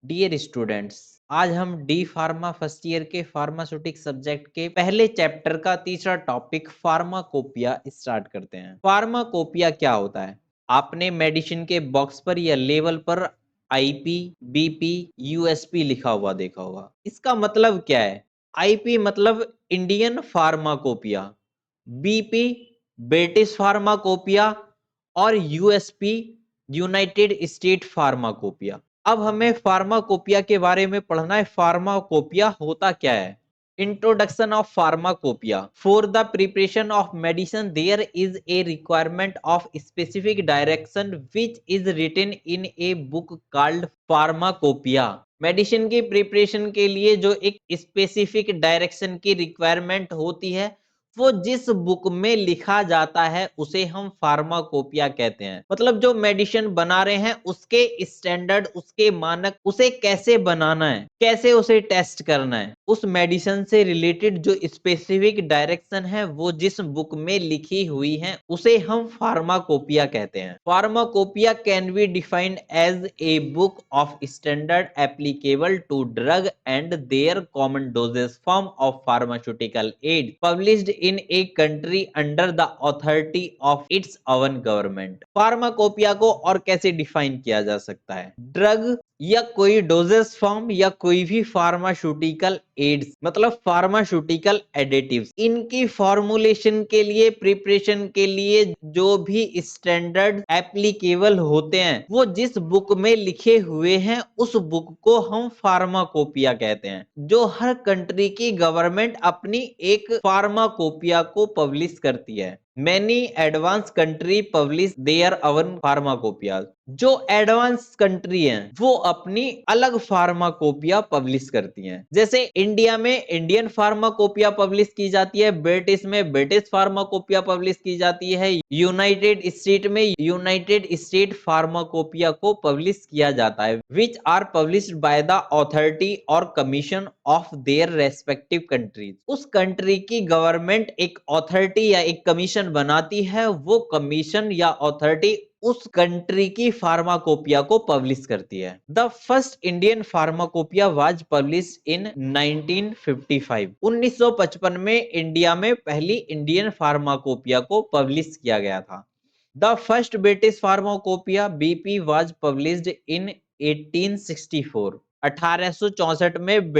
Dear students, आज हम D pharma first year के फार्मास्यूटिक सब्जेक्ट के पहले चैप्टर का तीसरा टॉपिक फार्माकोपिया स्टार्ट करते हैं। फार्माकोपिया क्या होता है? आपने मेडिसिन के बॉक्स पर या लेवल पर आईपी, बीपी, यूएसपी लिखा हुआ देखा होगा। इसका मतलब क्या है? आईपी मतलब Indian pharmacopoeia, BP British pharmacopoeia और यूएसपी यूनाइटेड स्टेट फार्माकोपिया। अब हमें फार्माकोपिया के बारे में पढ़ना है। फार्माकोपिया होता क्या है? Introduction of pharmacopoeia. For the preparation of medicine there is a requirement of specific direction which is written in a book called pharmacopoeia. Medicine की प्रिपरेशन के लिए जो एक स्पेसिफिक डायरेक्शन की रिक्वायरमेंट होती है, वो जिस बुक में लिखा जाता है उसे हम फार्माकोपिया कहते हैं। मतलब जो मेडिसिन बना रहे हैं उसके स्टैंडर्ड, उसके मानक, उसे कैसे बनाना है, कैसे उसे टेस्ट करना है, उस मेडिसिन से रिलेटेड जो स्पेसिफिक डायरेक्शन है वो जिस बुक में लिखी हुई है उसे हम फार्माकोपिया कहते हैं। Pharmacopoeia can be defined as a book of standard applicable to drug and their common doses form of pharmaceutical aid published in a country under the authority of its own government। Pharmacopoeia को और कैसे define किया जा सकता है? Drug या कोई doses form या कोई भी फार्मास्यूटिकल एड्स, मतलब फार्मास्यूटिकल एडिटिव्स, इनकी फॉर्मुलेशन के लिए, प्रिपरेशन के लिए जो भी स्टैंडर्ड एप्लीकेबल होते हैं वो जिस बुक में लिखे हुए हैं उस बुक को हम फार्माकोपिया कहते हैं। जो हर कंट्री की गवर्नमेंट अपनी एक फार्माकोपिया को पब्लिश करती है। Many advanced country publish their own pharmacopoeia। जो एडवांस कंट्री हैं वो अपनी अलग फार्माकोपिया पब्लिश करती हैं। जैसे इंडिया में इंडियन फार्माकोपिया पब्लिश की जाती है, ब्रिटिश में ब्रिटिश फार्माकोपिया पब्लिश की जाती है, यूनाइटेड स्टेट में यूनाइटेड स्टेट फार्माकोपिया को पब्लिश किया जाता है, which are published by the authority और commission of their respective countries. उस कंट्री की गवर्नमेंट एक अथॉरिटी या एक कमीशन बनाती है, वो कमीशन या अथॉरिटी उस कंट्री की फार्माकोपिया को पब्लिश करती है। The first Indian pharmacopoeia was publish in 1955। 1955 में इंडिया में पहली इंडियन फार्माकोपिया को पब्लिश किया गया था। The first British pharmacopoeia BP was published in 1864। 1864 में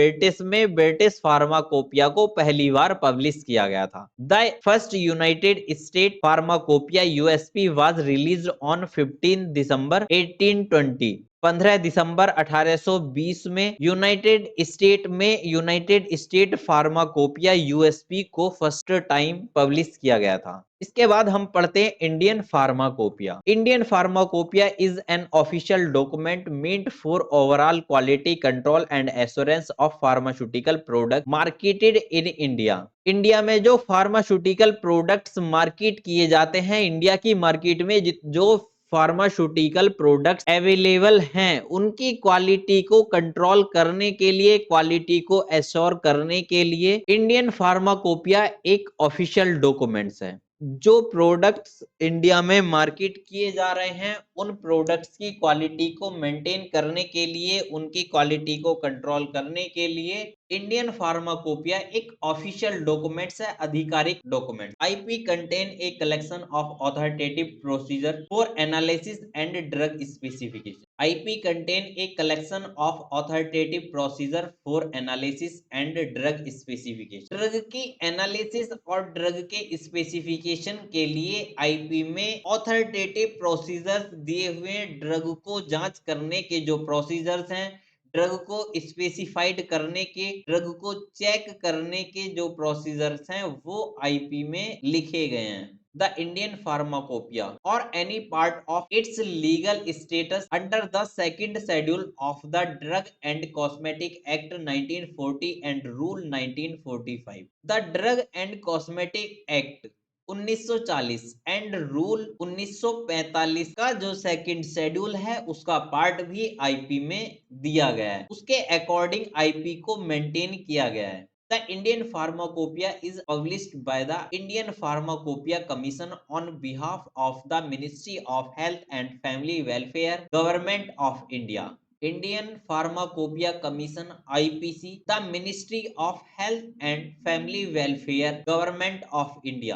ब्रिटिश फार्माकोपिया को पहली बार पब्लिश किया गया था। The first United State pharmacopoeia USP was released on 15 दिसंबर 1820। 15 दिसंबर 1820 में यूनाइटेड स्टेट फार्माकोपिया यूएसपी को फर्स्ट टाइम पब्लिश किया गया था। इसके बाद हम पढ़ते हैं Indian pharmacopoeia. Indian pharmacopoeia is an official document meant for overall quality control and assurance of pharmaceutical product marketed in India. India में जो फार्मास्यूटिकल प्रोडक्ट्स मार्केट किए जाते हैं, इंडिया की मार्केट में जो फार्मास्यूटिकल प्रोडक्ट्स अवेलेबल हैं उनकी क्वालिटी को कंट्रोल करने के लिए, क्वालिटी को एश्योर करने के लिए इंडियन फार्माकोपिया एक ऑफिशियल डॉक्यूमेंट्स है। जो प्रोडक्ट्स इंडिया में मार्केट किए जा रहे हैं उन प्रोडक्ट्स की क्वालिटी को मेंटेन करने के लिए, उनकी क्वालिटी को कंट्रोल करने के लिए इंडियन फार्माकोपिया एक ऑफिशियल डॉक्यूमेंट्स है, आधिकारिक document. IP contain a collection of authoritative procedure for analysis and drug specification. IP contain a collection of authoritative procedure for analysis and drug specification. Drug की analysis और drug के specification के लिए IP में authoritative procedures दिए हुए, drug को जांच करने के जो प्रोसीजर्स हैं, ड्रग को स्पेसिफाइड करने के, ड्रग को चेक करने के जो प्रोसीजर्स हैं वो आईपी में लिखे गए हैं। The Indian Pharmacopoeia or any part of its legal status under the second schedule of the Drug and Cosmetic Act 1940 and Rule 1945। The Drug and Cosmetic Act 1940 and rule 1945 का जो second schedule है उसका part भी IP में दिया गया है, उसके अकॉर्डिंग आईपी को मेंटेन किया गया है। The Indian Pharmacopoeia is published by the Indian Pharmacopoeia Commission on behalf of the Ministry of Health and Family Welfare, Government of India। Indian pharmacopoeia commission IPC, the ministry of health and family welfare, government of India.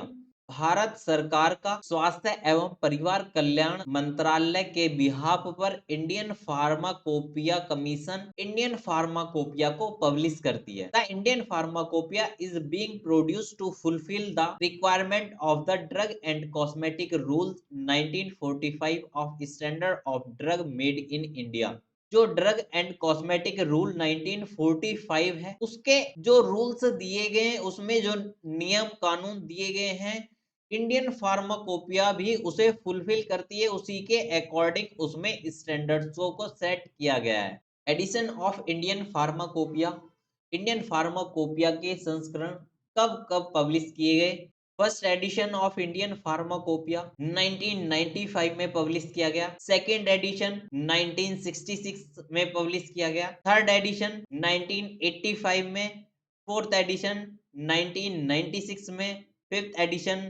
Bharat सरकार का स्वास्थ्य एवं परिवार कल्याण मंत्रालय के behalf पर Indian pharmacopoeia commission Indian pharmacopoeia को publish करती है। The Indian pharmacopoeia is being produced to fulfill the requirement of the drug and cosmetic rules 1945 of standard of drug made in India. जो ड्रग एंड कॉस्मेटिक रूल 1945 है, उसके जो rules दिए गए हैं, उसमें जो नियम कानून दिए गए हैं, इंडियन फार्माकोपिया भी उसे फुलफिल करती है। उसी के अकॉर्डिंग उसमें स्टैंडर्ड्सों को सेट किया गया है। Edition of Indian pharmacopoeia, Indian pharmacopoeia के संस्करण कब कब पब्लिश किए गए? First edition of Indian pharmacopoeia 1995 में पब्लिश किया गया। सेकेंड एडिशन 1966 में पब्लिश किया गया। थर्ड एडिशन 1985 में। फोर्थ एडिशन 1996 में। फिफ्थ एडिशन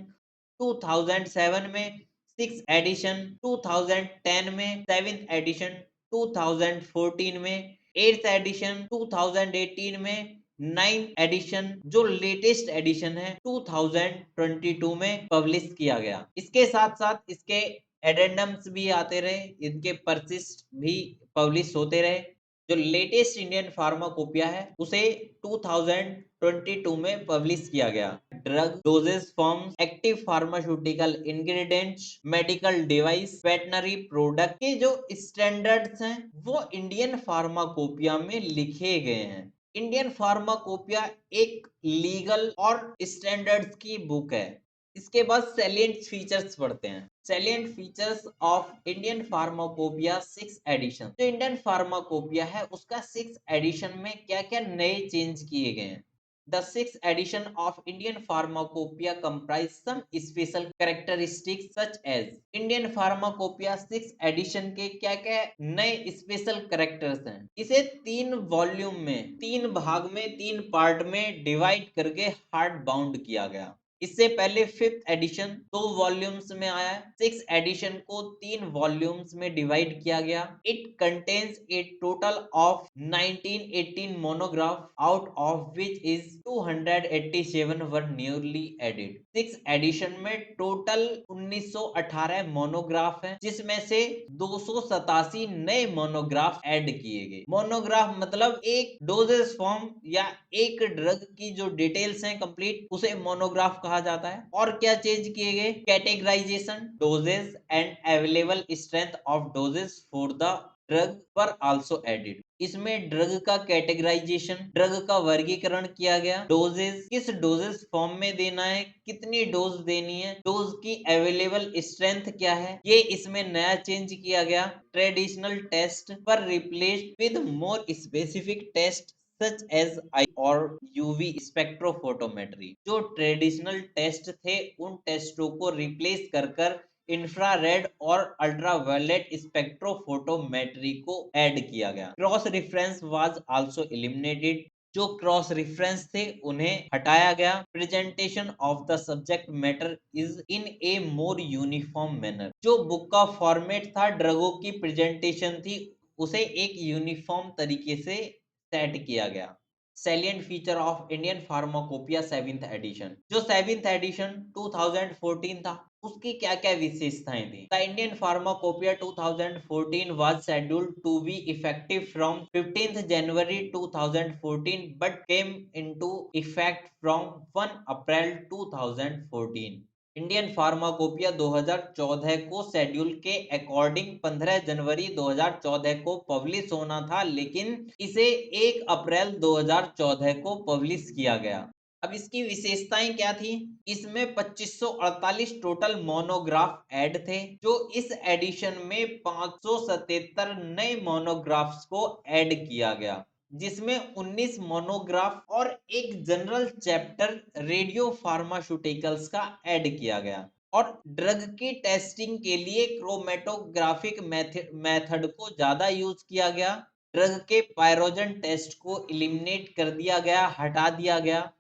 2007 में। सिक्स एडिशन 2010 में। सेवेंथ एडिशन 2014 में। एट्थ एडिशन 2018 में। नाइन्थ एडिशन जो लेटेस्ट एडिशन है 2022 में पब्लिश किया गया। इसके साथ साथ इसके एडेंडम्स भी आते रहे, इनके परसिस्ट भी पब्लिश होते रहे। जो लेटेस्ट इंडियन फार्माकोपिया है उसे 2022 में पब्लिश किया गया। Drug doses forms, active pharmaceutical ingredients, medical device, veterinary product के जो स्टैंडर्ड्स हैं वो इंडियन फार्माकोपिया में लिखे गए हैं। इंडियन फार्माकोपिया एक लीगल और स्टैंडर्ड्स की बुक है। इसके बाद सैलिएंट फीचर्स पढ़ते हैं। Salient features of Indian pharmacopoeia six edition. जो इंडियन फार्माकोपिया है उसका सिक्स एडिशन में क्या क्या नए चेंज किए गए हैं। The sixth edition of Indian Pharmacopoeia comprise some special characteristics such as Indian Pharmacopoeia sixth edition के क्या क्या नए स्पेशल कैरेक्टर्स हैं। इसे तीन वॉल्यूम में, तीन भाग में, तीन पार्ट में डिवाइड करके हार्ड बाउंड किया गया। इससे पहले फिफ्थ एडिशन दो वॉल्यूम्स में आया है। सिक्स एडिशन को तीन वॉल्यूम्स में डिवाइड किया गया। It contains A total of 1918 monograph, out of which is 287 were newly added. Six edition में टोटल 1918 मोनोग्राफ है, जिसमें से 287 नए मोनोग्राफ ऐड किए गए। मोनोग्राफ मतलब एक डोजेस फॉर्म या एक ड्रग की जो डिटेल्स हैं कंप्लीट, उसे मोनोग्राफ कहा जाता है। और क्या चेंज किए गए? Categorization, doses and available strength of doses for the drug are also added. इसमें ड्रग का कैटेगराइजेशन, ड्रग का वर्गीकरण किया गया। डोजेस, किस डोजेस फॉर्म में देना है, कितनी डोज देनी है, डोज की अवेलेबल स्ट्रेंथ क्या है, ये इसमें नया चेंज किया गया। Traditional test are replaced with more specific test such as I और यूवी स्पेक्ट्रोफोटोमेट्री। जो ट्रेडिशनल टेस्ट थे उन टेस्टों को रिप्लेस कर इंफ्रारेड और अल्ट्रावायलेट स्पेक्ट्रोफोटोमेट्री को ऐड किया गया। Cross reference was also eliminated. जो क्रॉस रेफरेंस थे उन्हें हटाया गया। Presentation of the subject matter is in A more uniform manner. जो बुक का फॉर्मेट था, ड्रगों की प्रेजेंटेशन थी, उसे एक यूनिफॉर्म तरीके से सेट किया गया। Salient feature of Indian pharmacopoeia seventh edition. जो सेवेंथ एडिशन 2014 था उसकी क्या क्या विशेषताएं थी? The Indian pharmacopoeia 2014 was scheduled to be effective from 15th January 2014 but came into effect from 1 April 2014। Indian pharmacopoeia 2014 को शेड्यूल के अकॉर्डिंग 15 जनवरी 2014 को पब्लिश होना था, लेकिन इसे 1 अप्रैल 2014 को पब्लिश किया गया। अब इसकी विशेषताएं क्या थी? इसमें 2548 टोटल मोनोग्राफ ऐड थे। जो इस एडिशन में 577 नए मोनोग्राफ्स को ऐड किया गया, जिसमें 19 मोनोग्राफ और एक जनरल चैप्टर रेडियो फार्मास्यूटिकल्स का ऐड किया गया। और ड्रग की टेस्टिंग के लिए क्रोमेटोग्राफिक मेथड को ज्यादा यूज किया गया। ड्रग के पायरोजन टेस्ट को एलिमिनेट कर दिया गया, हटा दिया गया।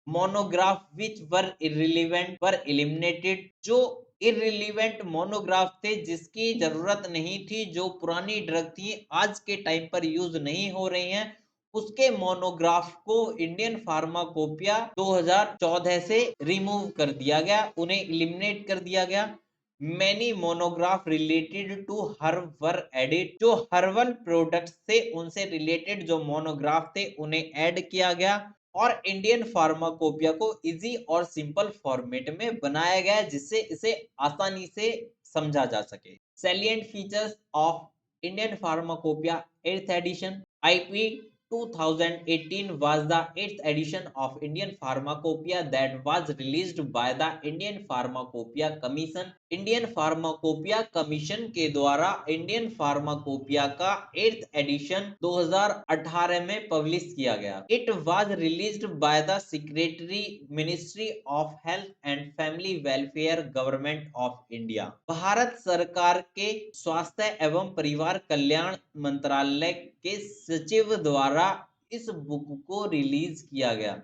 मोनोग्राफ विच वर इररिलेवेंट वर एलिमिनेटेड। जो इररिलेवेंट मोनोग्राफ थे जिसकी जरूरत नहीं थी, जो पुरानी ड्रग थी आज के टाइम पर यूज नहीं हो रही हैं, उसके मोनोग्राफ को इंडियन फार्माकोपिया 2014 से रिमूव कर दिया गया, उन्हें एलिमिनेट कर दिया गया। Many monograph related to herbal added, जो हर्बल प्रोडक्ट से उनसे रिलेटेड जो मोनोग्राफ थे उन्हें ऐड किया गया और इंडियन फार्माकोपिया को इजी और सिंपल फॉर्मेट में बनाया गया है, जिससे इसे आसानी से समझा जा सके। Salient features of Indian pharmacopoeia 8th edition. IP 2018 was the 8th edition of Indian Pharmacopoeia that was released by the Indian Pharmacopoeia Commission। Indian pharmacopoeia commission के द्वारा इंडियन फार्माकोपिया का 8th एडिशन 2018 में पब्लिश किया गया। It was released by the secretary ministry of health and family welfare government of India. Bharat सरकार के स्वास्थ्य एवं परिवार कल्याण मंत्रालय के सचिव द्वारा इस बुक को रिलीज किया गया।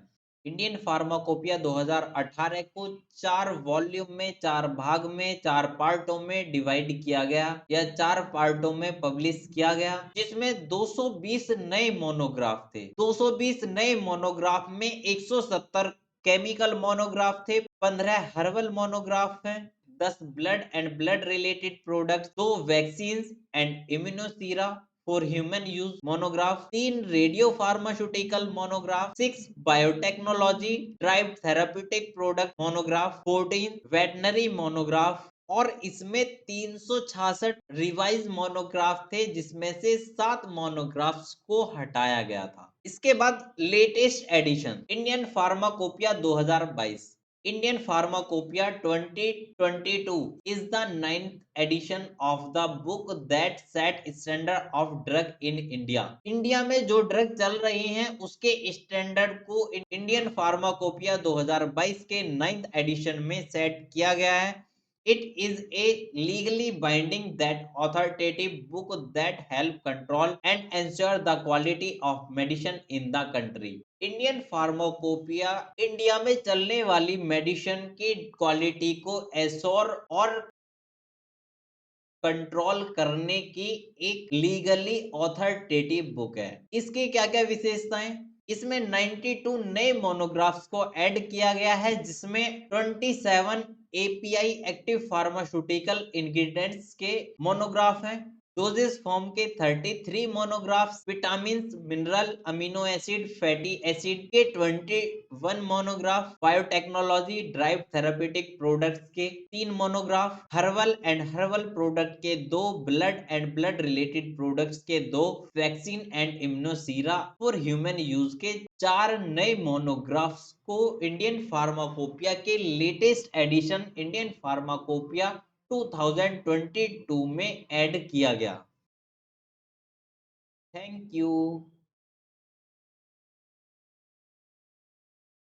इंडियन फार्माकोपिया 2018 को 4 वॉल्यूम में, 4 भाग में, 4 पार्टों में डिवाइड किया गया या 4 पार्टों में पब्लिश किया गया, जिसमें 220 नए मोनोग्राफ थे। 220 नए मोनोग्राफ में 170 केमिकल मोनोग्राफ थे, 15 हर्बल मोनोग्राफ हैं, 10 blood and blood related products, 2 vaccine and immunosera for human use monograph, 3 radio pharmaceutical monograph, 6 biotechnology drive therapeutic product monograph, 14 veterinary monograph और इसमें 366 रिवाइज मोनोग्राफ थे, जिसमें से 7 मोनोग्राफ्स को हटाया गया था। इसके बाद latest edition Indian pharmacopoeia 2022। Indian Pharmacopoeia 2022 is the 9th edition of the book that set standard of drug in India। India में जो ड्रग चल रही हैं उसके स्टैंडर्ड को इंडियन फार्माकोपिया 2022 के 9th एडिशन में सेट किया गया है। It is a legally binding that authoritative book that help control and ensure the quality of medicine in the country। Indian pharmacopoeia India में चलने वाली मेडिसिन की क्वालिटी को एश्योर और कंट्रोल करने की एक लीगली ऑथोरिटेटिव बुक है। इसकी क्या क्या विशेषताएं? इसमें 92 नए मोनोग्राफ्स को ऐड किया गया है, जिसमें 27 API एक्टिव फार्मास्यूटिकल इंग्रेडिएंट्स के मोनोग्राफ हैं। डोजेस फॉर्म के 33 monographs, vitamin, mineral, amino acid, fatty acid के 21 monograph, biotechnology drive therapeutic products के 3 monograph, herbal and herbal product के 2, blood and blood related products के 2, vaccine and immunosera for human use के 4 नए monographs को Indian pharmacopoeia के latest edition Indian pharmacopoeia 2022 में add किया गया। Thank you.